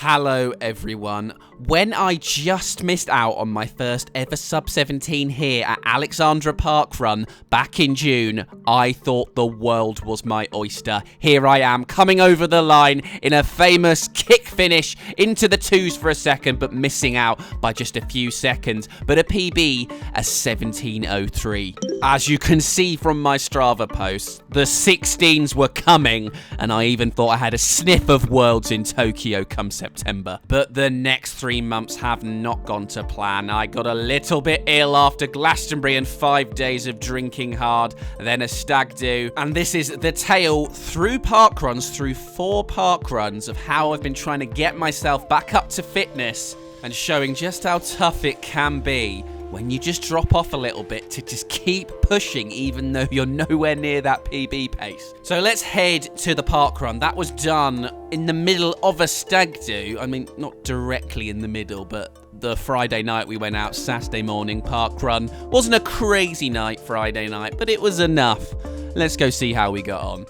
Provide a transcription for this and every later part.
Hello everyone. When I just missed out on my first ever sub-17 here at Alexandra Parkrun back in June, I thought the world was my oyster. Here I am, coming over the line in a famous kick finish into the twos for a second, but missing out by just a few seconds. But a PB, a 17:03. As you can see from my Strava posts, the 16s were coming, and I even thought I had a sniff of worlds in Tokyo come September. But the next 3 months have not gone to plan. I got a little bit ill after Glastonbury and 5 days of drinking hard, then a stag do. And this is the tale through parkruns, through 4 parkruns, of how I've been trying to get myself back up to fitness and showing just how tough it can be when you just drop off a little bit to just keep pushing even though you're nowhere near that PB pace. So let's head to the parkrun. That was done in the middle of a stag do. I mean, not directly in the middle, but the Friday night we went out, Saturday morning parkrun. Wasn't a crazy night Friday night, but it was enough. Let's go see how we got on.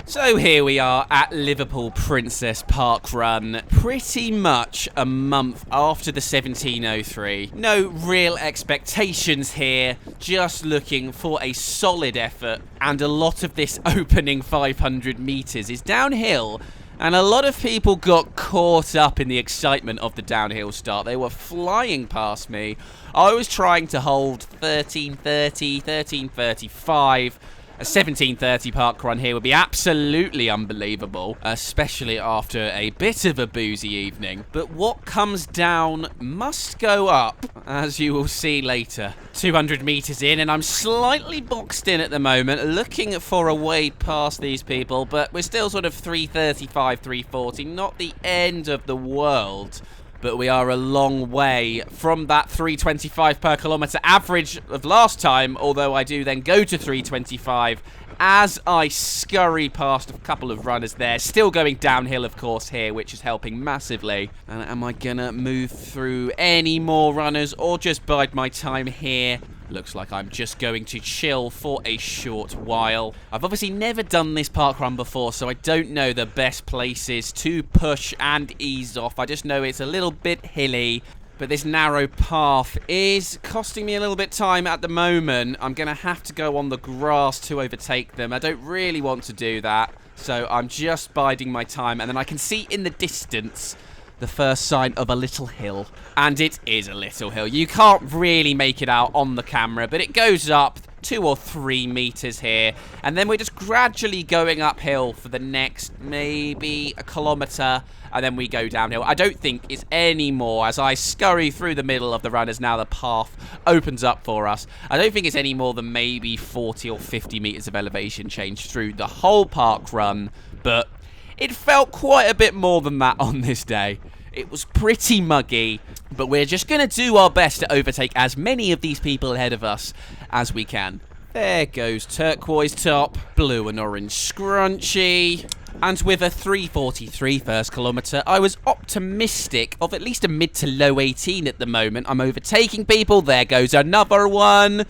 So here we are at Liverpool Princess Parkrun, pretty much a month after the 17:03. No real expectations here, just looking for a solid effort, and a lot of this opening 500 meters is downhill. And a lot of people got caught up in the excitement of the downhill start. They were flying past me. I was trying to hold 13:30, 13:35. A 17:30 parkrun here would be absolutely unbelievable, especially after a bit of a boozy evening. But what comes down must go up, as you will see later. 200 meters in, and I'm slightly boxed in at the moment, looking for a way past these people, but we're still sort of 3:35, 3:40, not the end of the world. But we are a long way from that 3:25 per kilometre average of last time, although I do then go to 3:25 as I scurry past a couple of runners there. Still going downhill, of course, here, which is helping massively. And am I gonna move through any more runners or just bide my time here? Looks like I'm just going to chill for a short while. I've obviously never done this parkrun before, so I don't know the best places to push and ease off. I just know it's a little bit hilly, but this narrow path is costing me a little bit time at the moment. I'm going to have to go on the grass to overtake them. I don't really want to do that, so I'm just biding my time. And then I can see in the distance the first sign of a little hill. And it is a little hill. You can't really make it out on the camera, but it goes up 2 or 3 meters here. And then we're just gradually going uphill for the next maybe a kilometre. And then we go downhill. I don't think it's any more. As I scurry through the middle of the runners, now the path opens up for us. I don't think it's any more than maybe 40 or 50 meters of elevation change through the whole park run. But it felt quite a bit more than that on this day. It was pretty muggy, but we're just going to do our best to overtake as many of these people ahead of us as we can. There goes turquoise top, blue and orange scrunchy. And with a 3:43 first kilometre, I was optimistic of at least a mid to low 18 at the moment. I'm overtaking people. There goes another one.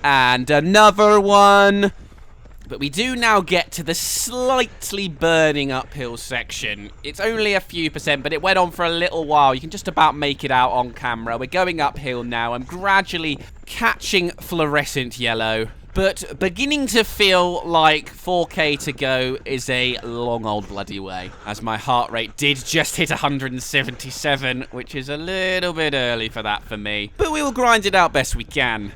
And another one. But we do now get to the slightly burning uphill section. It's only a few percent, but it went on for a little while. You can just about make it out on camera. We're going uphill now. I'm gradually catching fluorescent yellow, but beginning to feel like 4K to go is a long old bloody way, as my heart rate did just hit 177, which is a little bit early for that for me. But we will grind it out best we can.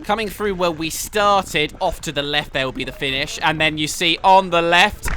Coming through where we started, off to the left there will be the finish, and then you see on the left,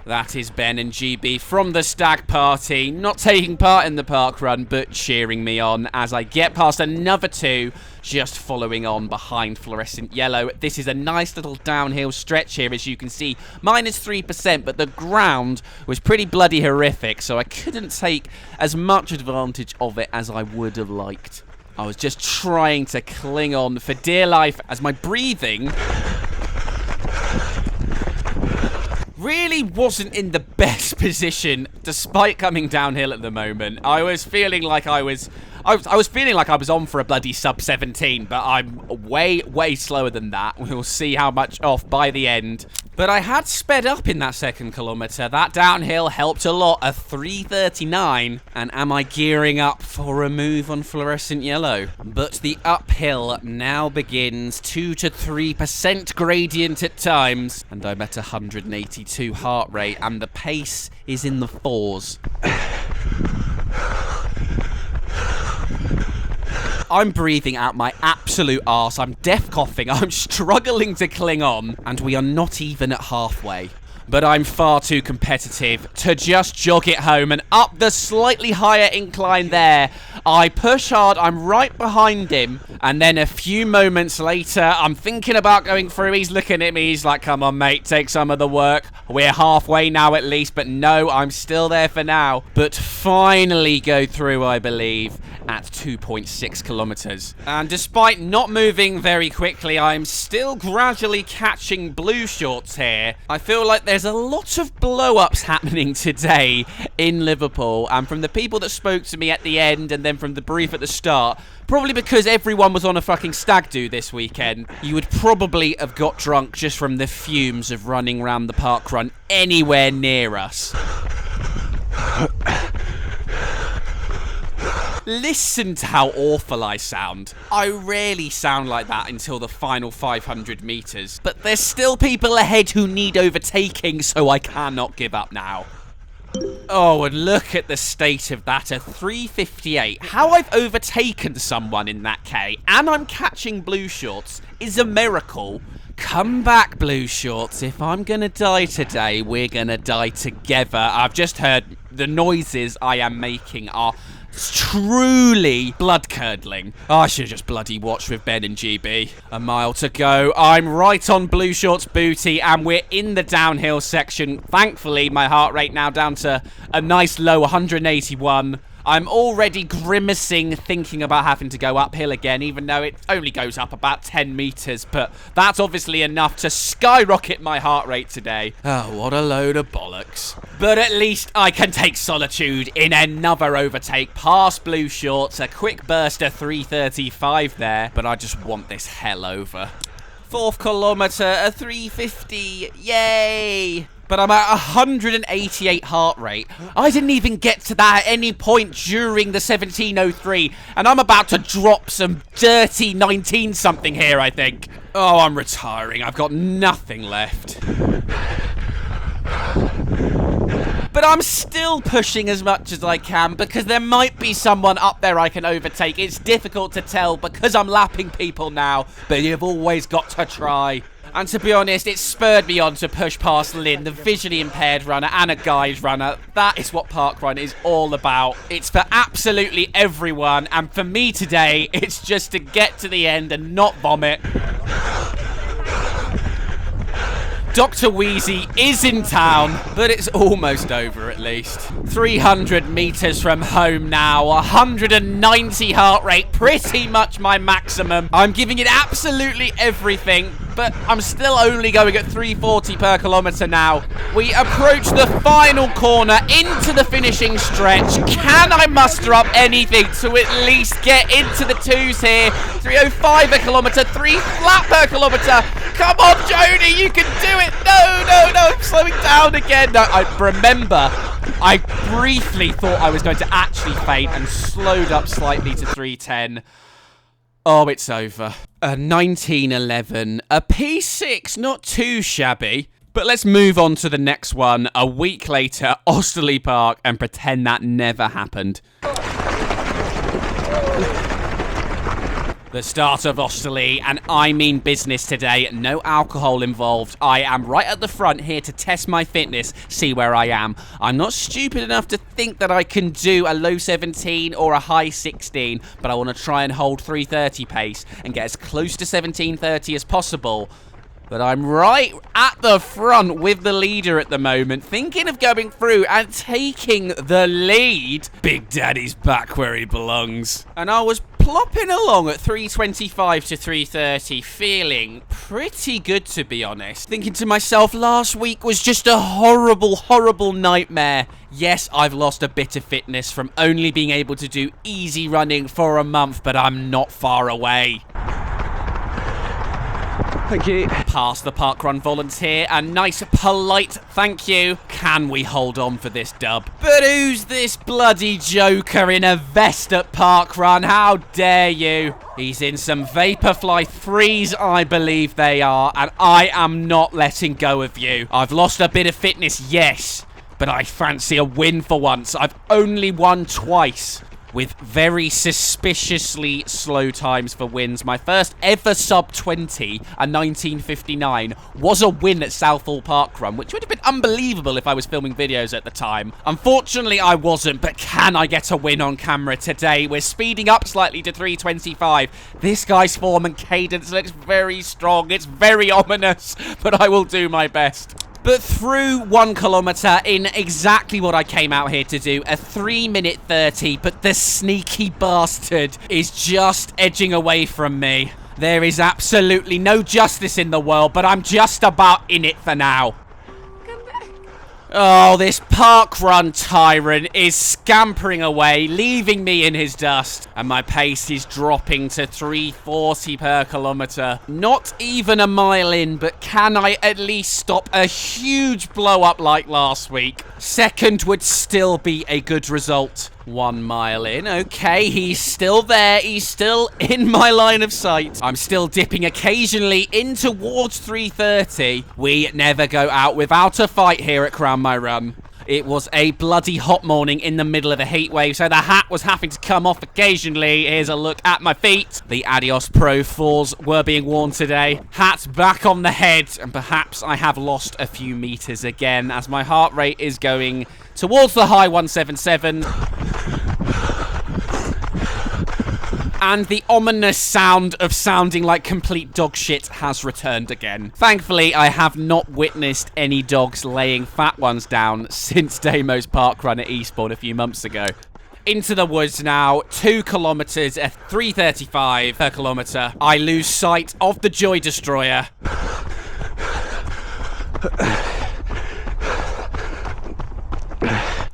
that is Ben and GB from the stag party, not taking part in the parkrun, but cheering me on as I get past another 2, just following on behind fluorescent yellow. This is a nice little downhill stretch here, as you can see, minus 3%, but the ground was pretty bloody horrific, so I couldn't take as much advantage of it as I would have liked. I was just trying to cling on for dear life as my breathing really wasn't in the best position despite coming downhill at the moment. I was feeling like I was I was feeling like I was on for a bloody sub 17, but I'm way, way slower than that. We'll see how much off by the end. But I had sped up in that second kilometre. That downhill helped a lot, a 3:39. And am I gearing up for a move on fluorescent yellow? But the uphill now begins, 2 to 3% gradient at times. And I'm at 182 heart rate, and the pace is in the 4s. I'm breathing out my absolute arse. I'm death coughing. I'm struggling to cling on. And we are not even at halfway. But I'm far too competitive to just jog it home. And up the slightly higher incline there, I push hard. I'm right behind him. And then a few moments later, I'm thinking about going through. He's looking at me. He's like, come on, mate, take some of the work. We're halfway now at least. But no, I'm still there for now. But finally go through, I believe, at 2.6 kilometers. And despite not moving very quickly, I'm still gradually catching blue shorts here. I feel like there's a lot of blow-ups happening today in Liverpool, and from the people that spoke to me at the end and then from the brief at the start, probably because everyone was on a fucking stag do this weekend, you would probably have got drunk just from the fumes of running around the parkrun anywhere near us. Listen to how awful I sound. I rarely sound like that until the final 500 meters. But there's still people ahead who need overtaking, so I cannot give up now. Oh, and look at the state of that, a 3:58. How I've overtaken someone in that K, and I'm catching blue shorts, is a miracle. Come back, blue shorts. If I'm gonna die today, we're gonna die together. I've just heard the noises I am making are truly blood-curdling. Oh, I should have just bloody watched with Ben and GB. A mile to go. I'm right on blue shorts booty, and we're in the downhill section. Thankfully, my heart rate now down to a nice low 181. I'm already grimacing thinking about having to go uphill again, even though it only goes up about 10 meters, but that's obviously enough to skyrocket my heart rate today. Oh, what a load of bollocks. But at least I can take solitude in another overtake past blue shorts, a quick burst of 3:35 there, but I just want this hell over. 4th kilometre, a 3:50, yay! But I'm at 188 heart rate. I didn't even get to that at any point during the 17:03, and I'm about to drop some dirty 19-something here, I think. Oh, I'm retiring. I've got nothing left. But I'm still pushing as much as I can because there might be someone up there I can overtake. It's difficult to tell because I'm lapping people now, but you've always got to try. And to be honest, it spurred me on to push past Lynn, the visually impaired runner and a guide runner. That is what parkrun is all about. It's for absolutely everyone, and for me today, it's just to get to the end and not vomit. Dr. Wheezy is in town, but it's almost over at least. 300 meters from home now, 190 heart rate, pretty much my maximum. I'm giving it absolutely everything, but I'm still only going at 340 per kilometre now. We approach the final corner into the finishing stretch. Can I muster up anything to at least get into the 2s here? 305 a kilometre, 3 flat per kilometre. Come on, Jody, you can do it. No, I'm slowing down again. No, I remember I briefly thought I was going to actually faint and slowed up slightly to 310. Oh, it's over. A 1911, a P6, not too shabby. But let's move on to the next one. A week later, Osterley Park, and pretend that never happened. The start of Osterley, and I mean business today. No alcohol involved. I am right at the front here to test my fitness, see where I am. I'm not stupid enough to think that I can do a low 17 or a high 16, but I want to try and hold 3:30 pace and get as close to 17:30 as possible. But I'm right at the front with the leader at the moment, thinking of going through and taking the lead. Big Daddy's back where he belongs. And I was plopping along at 3:25 to 3:30, feeling pretty good, to be honest. Thinking to myself, last week was just a horrible, horrible nightmare. Yes, I've lost a bit of fitness from only being able to do easy running for a month, but I'm not far away. Thank you. Past the parkrun volunteer, a nice polite thank you. Can we hold on for this dub? But who's this bloody joker in a vest at parkrun? How dare you? He's in some Vaporfly 3s, I believe they are, and I am not letting go of you. I've lost a bit of fitness, yes, but I fancy a win for once. I've only won twice, with very suspiciously slow times for wins. My first ever sub 20, a 19:59, was a win at Southall Parkrun, which would have been unbelievable if I was filming videos at the time. Unfortunately, I wasn't, but can I get a win on camera today? We're speeding up slightly to 3:25. This guy's form and cadence looks very strong. It's very ominous, but I will do my best. But through 1 kilometre in exactly what I came out here to do, a 3:30, but the sneaky bastard is just edging away from me. There is absolutely no justice in the world, but I'm just about in it for now. Oh, this parkrun tyrant is scampering away, leaving me in his dust. And my pace is dropping to 3:40 per kilometre. Not even a mile in, but can I at least stop a huge blow up like last week? Second would still be a good result. 1 mile in. Okay, he's still there. He's still in my line of sight. I'm still dipping occasionally in towards 3:30. We never go out without a fight here at Crown My Run. It was a bloody hot morning in the middle of the heat wave, so the hat was having to come off occasionally. Here's a look at my feet. The Adios Pro 4s were being worn today. Hat back on the head, and perhaps I have lost a few meters again as my heart rate is going towards the high 177. And the ominous sound of sounding like complete dog shit has returned again. Thankfully, I have not witnessed any dogs laying fat ones down since Damo's Parkrun at Eastbourne a few months ago. Into the woods now, 2 kilometres at 3:35 per kilometre. I lose sight of the Joy Destroyer.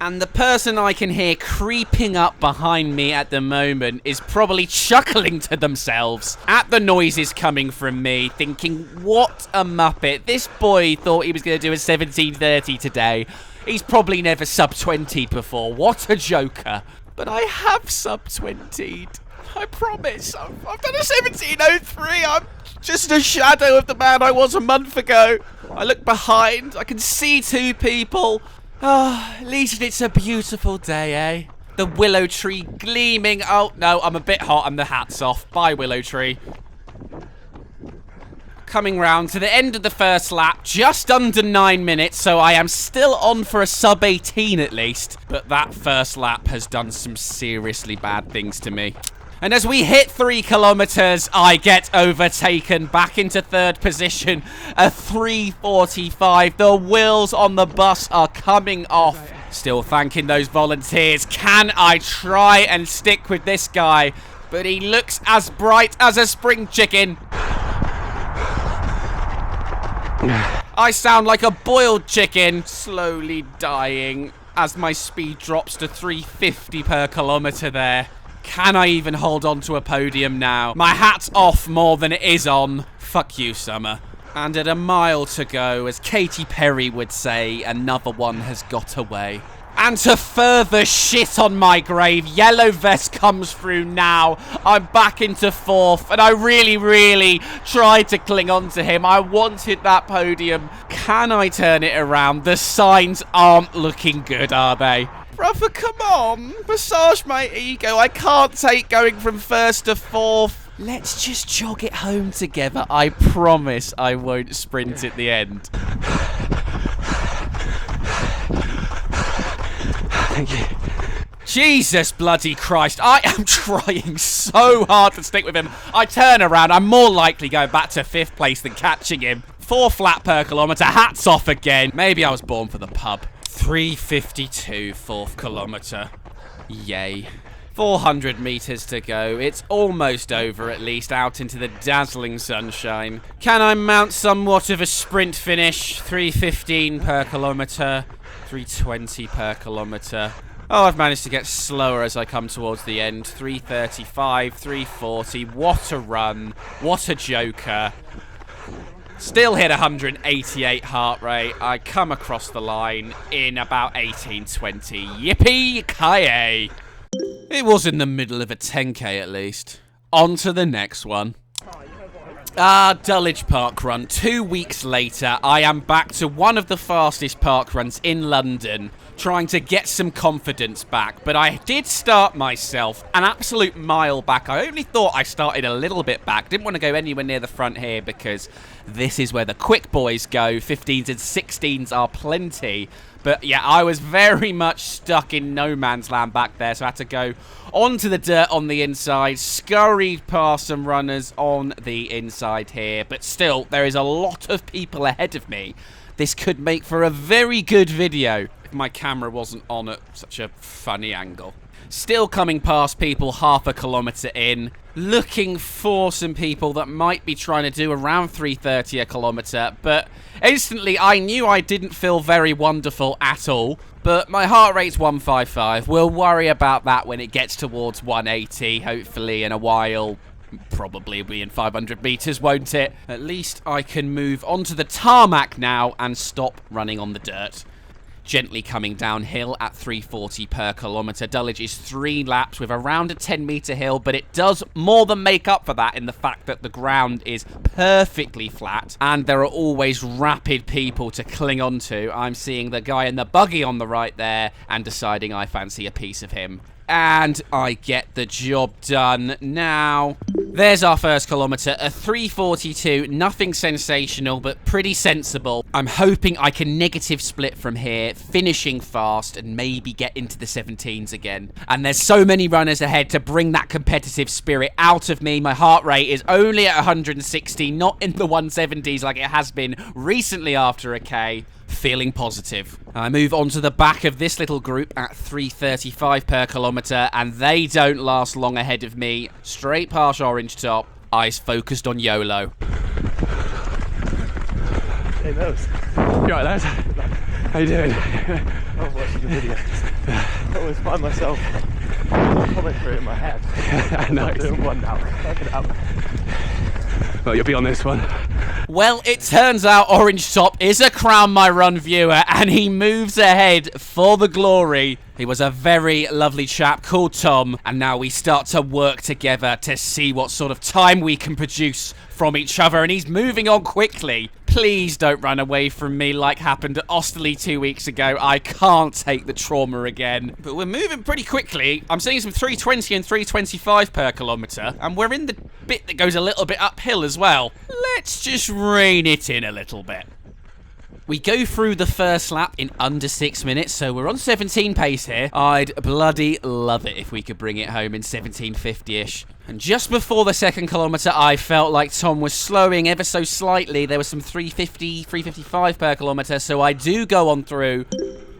And the person I can hear creeping up behind me at the moment is probably chuckling to themselves at the noises coming from me, thinking, what a muppet. This boy thought he was going to do a 17:30 today. He's probably never sub-20'd before. What a joker. But I have sub-20'd. I promise. I've done a 17:03. I'm just a shadow of the man I was a month ago. I look behind. I can see 2 people. Oh, at least it's a beautiful day, eh? The willow tree gleaming. Oh, no, I'm a bit hot and the hat's off. Bye, willow tree. Coming round to the end of the first lap, just under 9 minutes, so I am still on for a sub-18 at least. But that first lap has done some seriously bad things to me. And as we hit 3 kilometres, I get overtaken back into 3rd position. A 3:45. The wheels on the bus are coming off. Still thanking those volunteers. Can I try and stick with this guy? But he looks as bright as a spring chicken. I sound like a boiled chicken, slowly dying as my speed drops to 3:50 per kilometre there. Can I even hold on to a podium now? My hat's off more than it is on. Fuck you, Summer. And at a mile to go, as Katy Perry would say, another one has got away. And to further shit on my grave, Yellow Vest comes through now. I'm back into 4th, and I really, really tried to cling on to him. I wanted that podium. Can I turn it around? The signs aren't looking good, are they? Brother, come on. Massage my ego. I can't take going from 1st to 4th. Let's just jog it home together. I promise I won't sprint at the end. Thank you. Jesus bloody Christ. I am trying so hard to stick with him. I turn around. I'm more likely going back to 5th place than catching him. 4 flat per kilometre. Hats off again. Maybe I was born for the pub. 3:52, 4th kilometre. Yay. 400 meters to go. It's almost over, at least, out into the dazzling sunshine. Can I mount somewhat of a sprint finish? 3:15 per kilometer, 3:20 per kilometer. Oh, I've managed to get slower as I come towards the end. 3:35, 3:40. What a run. What a joker. Still hit 188 heart rate. I come across the line in about 18:20. Yippee-ki-yay. It was in the middle of a 10k at least. On to the next one. Dulwich Parkrun. 2 weeks later, I am back to one of the fastest parkruns in London, trying to get some confidence back. But I did start myself an absolute mile back. I only thought I started a little bit back. Didn't want to go anywhere near the front here because this is where the quick boys go. 15s and 16s are plenty. But yeah, I was very much stuck in no man's land back there, so I had to go onto the dirt on the inside, scurried past some runners on the inside here. But still, there is a lot of people ahead of me. This could make for a very good video if my camera wasn't on at such a funny angle. Still coming past people half a kilometre in, looking for some people that might be trying to do around 3:30 a kilometre, but instantly I knew I didn't feel very wonderful at all. But my heart rate's 155. We'll worry about that when it gets towards 180, hopefully in a while. Probably be in 500 meters, won't it? At least I can move onto the tarmac now and stop running on the dirt. Gently coming downhill at 3:40 per kilometre. Dulwich is 3 laps with around a 10-metre hill, but it does more than make up for that in the fact that the ground is perfectly flat and there are always rapid people to cling onto. I'm seeing the guy in the buggy on the right there and deciding I fancy a piece of him. And I get the job done now. There's our first kilometre, a 3:42, nothing sensational, but pretty sensible. I'm hoping I can negative split from here, finishing fast, and maybe get into the 17s again. And there's so many runners ahead to bring that competitive spirit out of me. My heart rate is only at 160, not in the 170s like it has been recently after a K. Feeling positive. I move on to the back of this little group at 3:35 per kilometre, and they don't last long ahead of me. Straight past Orange Top, eyes focused on YOLO. Hey, Nose. You alright, lads? How you doing? I was watching the video. I always find myself coming through in my head. Nice. I'm doing one now. Check it out. Well, you'll be on this one. Well, it turns out Orange Top is a Crown My Run viewer, and he moves ahead for the glory. He was a very lovely chap called Tom, and now we start to work together to see what sort of time we can produce from each other, and he's moving on quickly. Please don't run away from me like happened at Osterley 2 weeks ago. I can't take the trauma again. But we're moving pretty quickly. I'm seeing some 3:20 and 3:25 per kilometre, and we're in the bit that goes a little bit uphill as well. Let's just rein it in a little bit. We go through the first lap in under 6 minutes, so we're on 17 pace here. I'd bloody love it if we could bring it home in 17:50-ish. And just before the second kilometre, I felt like Tom was slowing ever so slightly. There was some 3:50, 3:55 per kilometre, so I do go on through.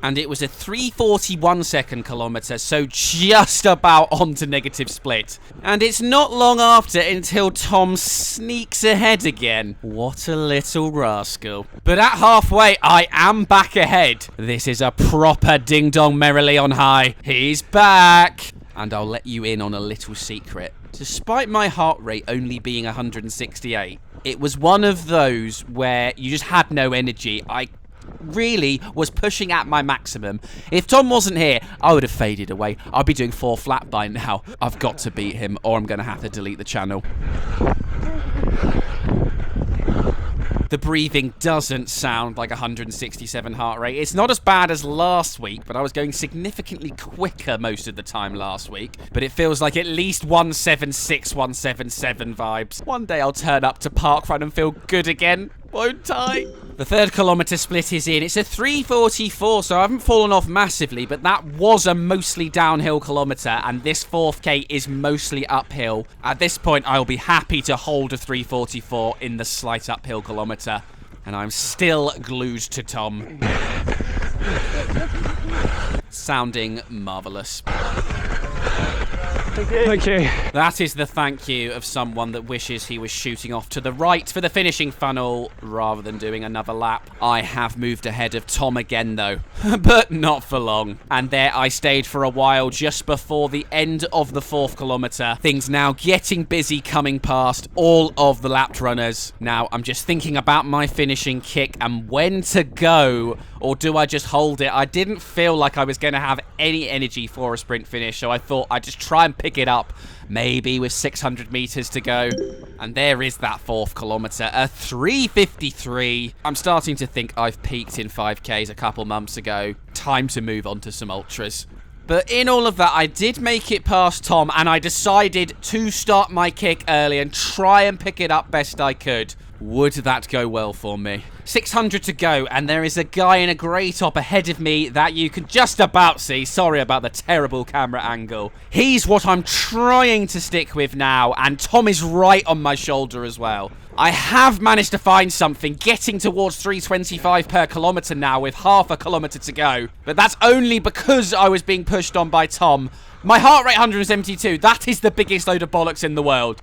And it was a 3:41 second kilometre, so just about onto negative split. And it's not long after until Tom sneaks ahead again. What a little rascal. But at halfway, I am back ahead. This is a proper ding-dong merrily on high. He's back. And I'll let you in on a little secret. Despite my heart rate only being 168, it was one of those where you just had no energy. I really was pushing at my maximum. If Tom wasn't here, I would have faded away. I'd be doing 4 flat by now. I've got to beat him or I'm going to have to delete the channel. The breathing doesn't sound like 167 heart rate. It's not as bad as last week, but I was going significantly quicker most of the time last week. But it feels like at least 176, 177 vibes. One day I'll turn up to Parkrun and feel good again, won't I? The third kilometre split is in. It's a 3:44, so I haven't fallen off massively, but that was a mostly downhill kilometre, and this 4th K is mostly uphill. At this point, I'll be happy to hold a 3:44 in the slight uphill kilometre, and I'm still glued to Tom. Sounding marvellous. Thank you. Thank you. That is the thank you of someone that wishes he was shooting off to the right for the finishing funnel rather than doing another lap. I have moved ahead of Tom again though, but not for long. And there I stayed for a while just before the end of the 4th kilometre. Things now getting busy coming past all of the lapped runners. Now I'm just thinking about my finishing kick and when to go, or do I just hold it? I didn't feel like I was going to have any energy for a sprint finish, so I thought I'd just try and pick it up, maybe with 600 metres to go. And there is that 4th kilometre, a 3:53. I'm starting to think I've peaked in 5Ks a couple months ago. Time to move on to some ultras. But in all of that, I did make it past Tom, and I decided to start my kick early and try and pick it up best I could. Would that go well for me? 600 to go, and there is a guy in a grey top ahead of me that you can just about see. Sorry about the terrible camera angle. He's what I'm trying to stick with now, and Tom is right on my shoulder as well. I have managed to find something, getting towards 3:25 per kilometre now with half a kilometre to go. But that's only because I was being pushed on by Tom. My heart rate 172, that is the biggest load of bollocks in the world.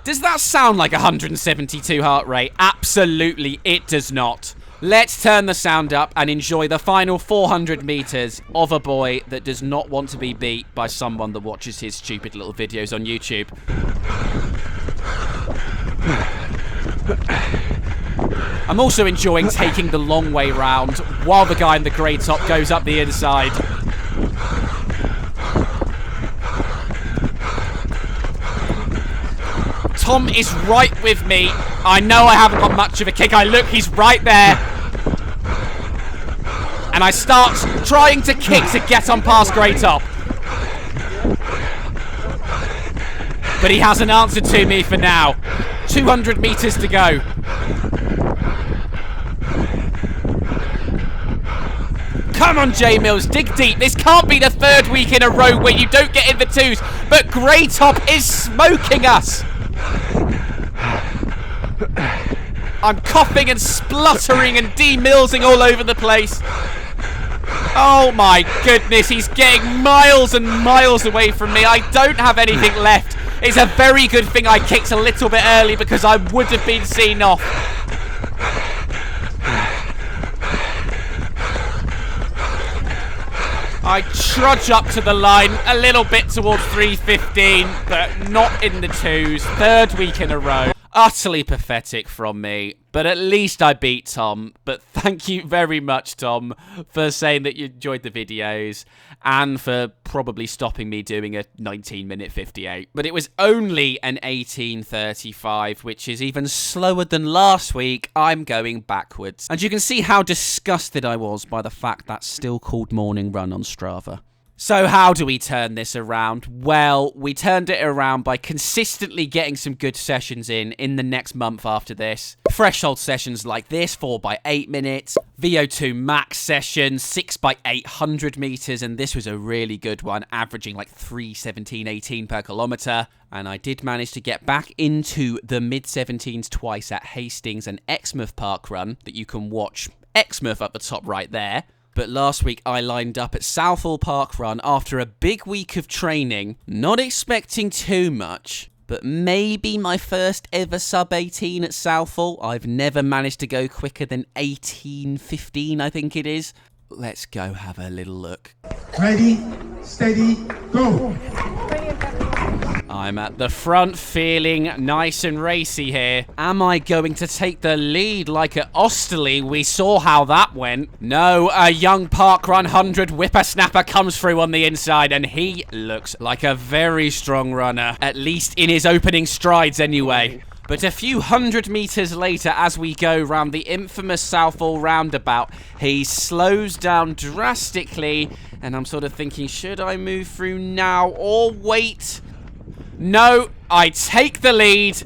Does that sound like 172 heart rate? Absolutely, it does not. Let's turn the sound up and enjoy the final 400 metres of a boy that does not want to be beat by someone that watches his stupid little videos on YouTube. I'm also enjoying taking the long way round while the guy in the grey top goes up the inside. Tom is right with me. I know I haven't got much of a kick. Look, he's right there. And I start trying to kick to get on past Grey Top. But he hasn't answered to me for now. 200 metres to go. Come on, J Mills, dig deep. This can't be the 3rd week in a row where you don't get in the 2s. But Grey Top is smoking us. I'm coughing and spluttering and de-millsing all over the place. Oh my goodness, he's getting miles and miles away from me. I don't have anything left. It's a very good thing I kicked a little bit early because I would have been seen off. I trudge up to the line a little bit towards 3:15, but not in the 2s. 3rd week in a row. Utterly pathetic from me, but at least I beat Tom. But thank you very much, Tom, for saying that you enjoyed the videos and for probably stopping me doing a 19-minute 58. But it was only an 18:35, which is even slower than last week. I'm going backwards. And you can see how disgusted I was by the fact that's still called morning run on Strava. So how do we turn this around? Well, we turned it around by consistently getting some good sessions in the next month after this. Threshold sessions like this, 4x8 minutes. VO2 max sessions, 6x800 metres, and this was a really good one, averaging like 3:17.18 per kilometre. And I did manage to get back into the mid-17s twice at Hastings and Exmouth Parkrun that you can watch. Exmouth up the top right there. But last week I lined up at Southall Parkrun after a big week of training, not expecting too much, but maybe my first ever sub-18 at Southall. I've never managed to go quicker than 18:15, I think it is. Let's go have a little look. Ready, steady, go! I'm at the front feeling nice and racy here. Am I going to take the lead like at Osterley? We saw how that went. No, a young Parkrun 100 whippersnapper comes through on the inside and he looks like a very strong runner, at least in his opening strides anyway. But a few 100 metres later, as we go round the infamous Southall roundabout, he slows down drastically, and I'm sort of thinking, should I move through now or wait? No, I take the lead.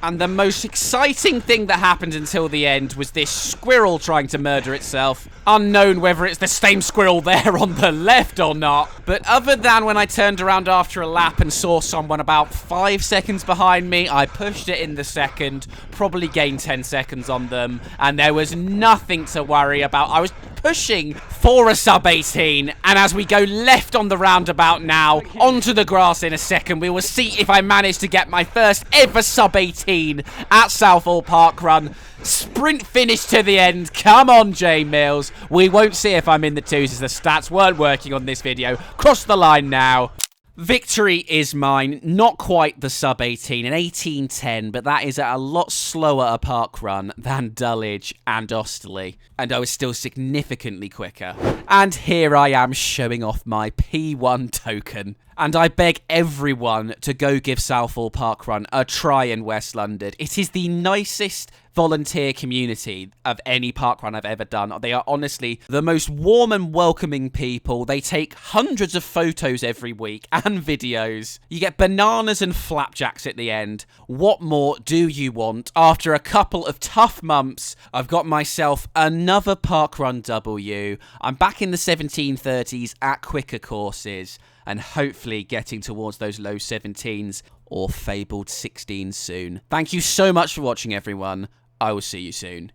And the most exciting thing that happened until the end was this squirrel trying to murder itself. Unknown whether it's the same squirrel there on the left or not. But other than when I turned around after a lap and saw someone about 5 seconds behind me, I pushed it in the second, probably gained 10 seconds on them, and there was nothing to worry about. I was pushing for a sub-18. And as we go left on the roundabout now, onto the grass in a second, we will see if I manage to get my first ever sub-18 at Southall Parkrun. Sprint finish to the end. Come on, Jay Mills. We won't see if I'm in the twos as the stats weren't working on this video. Cross the line now. Victory is mine. Not quite the sub-18, an 18:10, but that is at a lot slower a park run than Dulwich and Osterley. And I was still significantly quicker. And here I am showing off my P1 token. And I beg everyone to go give Southall Parkrun a try in West London. It is the nicest volunteer community of any parkrun I've ever done. They are honestly the most warm and welcoming people. They take hundreds of photos every week and videos. You get bananas and flapjacks at the end. What more do you want? After a couple of tough months, I've got myself another parkrun W. I'm back in the 1730s at quicker courses, and hopefully getting towards those low 17s or fabled 16s soon. Thank you so much for watching, everyone. I will see you soon.